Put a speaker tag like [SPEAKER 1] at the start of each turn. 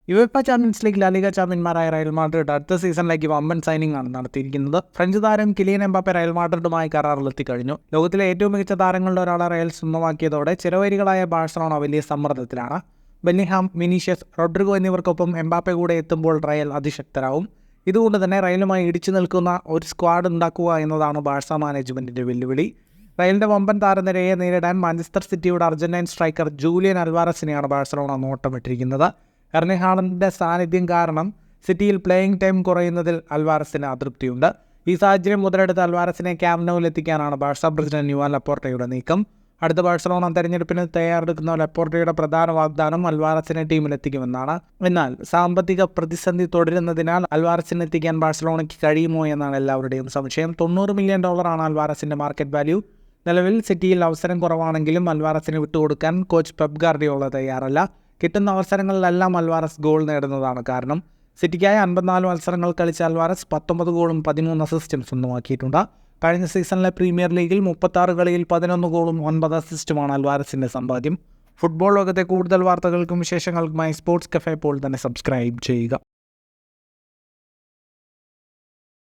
[SPEAKER 1] UEFA champions league La Liga ചാമ്പ്യന്മാരായ Real Madrid അടുത്ത സീസണിലേക്ക് വമ്പൻ സൈനിങ് ആണ് നടത്തിയിരിക്കുന്നത്. ഫ്രഞ്ച് താരം കിലിയൻ എംബാപ്പെ റയൽ മാഡ്രിഡുമായി കരാറിലെത്തിക്കഴിഞ്ഞു. ലോകത്തിലെ ഏറ്റവും മികച്ച താരങ്ങളുടെ ഒരാളെ റയൽ സ്വന്തമാക്കിയതോടെ ചിരവൈരികളായ ബാഴ്സലോണ വലിയ സമ്മർദ്ദത്തിലാണ്. ബെല്ലിംഗ്ഹാം, വിനീഷ്യസ്, റോഡ്രിഗോ എന്നിവർക്കൊപ്പം എംബാപ്പെ കൂടെ എത്തുമ്പോൾ റയൽ അതിശക്തരാവും. ഇതുകൊണ്ട് തന്നെ റയലുമായി ഇടിച്ചു നിൽക്കുന്ന ഒരു സ്ക്വാഡ് ഉണ്ടാക്കുക എന്നതാണ് ബാഴ്സ മാനേജ്മെന്റിന്റെ വെല്ലുവിളി. റയലിന്റെ വമ്പൻ താരനിരയെ നേരിടാൻ മാഞ്ചസ്റ്റർ സിറ്റിയുടെ അർജന്റൈൻ സ്ട്രൈക്കർ ജൂലിയൻ അൽവാരസിനെയാണ് ബാഴ്സലോണ നോട്ടമിട്ടിരിക്കുന്നത്. എർലിംഗ് ഹാലൻഡിന്റെ സാന്നിധ്യം കാരണം സിറ്റിയിൽ പ്ലേയിങ് ടൈം കുറയുന്നതിൽ അൽവാരസിന് അതൃപ്തിയുണ്ട്. ഈ സാഹചര്യം മുതലെടുത്ത് അൽവാരസിനെ ക്യാമ്പ് നൗവിൽ എത്തിക്കാനാണ് ബാഴ്സ പ്രസിഡന്റ് യുവാൻ ലപ്പോർട്ടയുടെ നീക്കം. അടുത്ത ബാഴ്സലോണ തെരഞ്ഞെടുപ്പിന് തയ്യാറെടുക്കുന്ന ലപ്പോർട്ടയുടെ പ്രധാന വാഗ്ദാനം അൽവാരസിനെ ടീമിലെത്തിക്കുമെന്നാണ്. എന്നാൽ സാമ്പത്തിക പ്രതിസന്ധി തുടരുന്നതിനാൽ അൽവാരസിനെ എത്തിക്കാൻ ബാഴ്സലോണയ്ക്ക് കഴിയുമോ എന്നാണ് എല്ലാവരുടെയും സംശയം. $90 മില്യൺ അൽവാരസിന്റെ മാർക്കറ്റ് വാല്യൂ. നിലവിൽ സിറ്റിയിൽ അവസരം കുറവാണെങ്കിലും അൽവാരസിന് വിട്ടുകൊടുക്കാൻ കോച്ച് പെപ് ഗാർഡിയോള തയ്യാറല്ല. കിട്ടുന്ന അവസരങ്ങളിലെല്ലാം അൽവാരസ് ഗോൾ നേടുന്നതാണ് കാരണം. സിറ്റിക്കായി 54 മത്സരങ്ങൾ കളിച്ച അൽവാരസ് 19 ഗോളും 13 അസിസ്റ്റും സ്വന്തമാക്കിയിട്ടുണ്ട്. കഴിഞ്ഞ സീസണിലെ പ്രീമിയർ ലീഗിൽ 36 കളിയിൽ 11 ഗോളും 9 അസിസ്റ്റുമാണ് അൽവാരസിന്റെ സമ്പാദ്യം. ഫുട്ബോൾ ലോകത്തെ കൂടുതൽ വാർത്തകൾക്കും വിശേഷങ്ങൾക്കുമായി സ്പോർട്സ് കഫേ ഇപ്പോൾ തന്നെ സബ്സ്ക്രൈബ് ചെയ്യുക.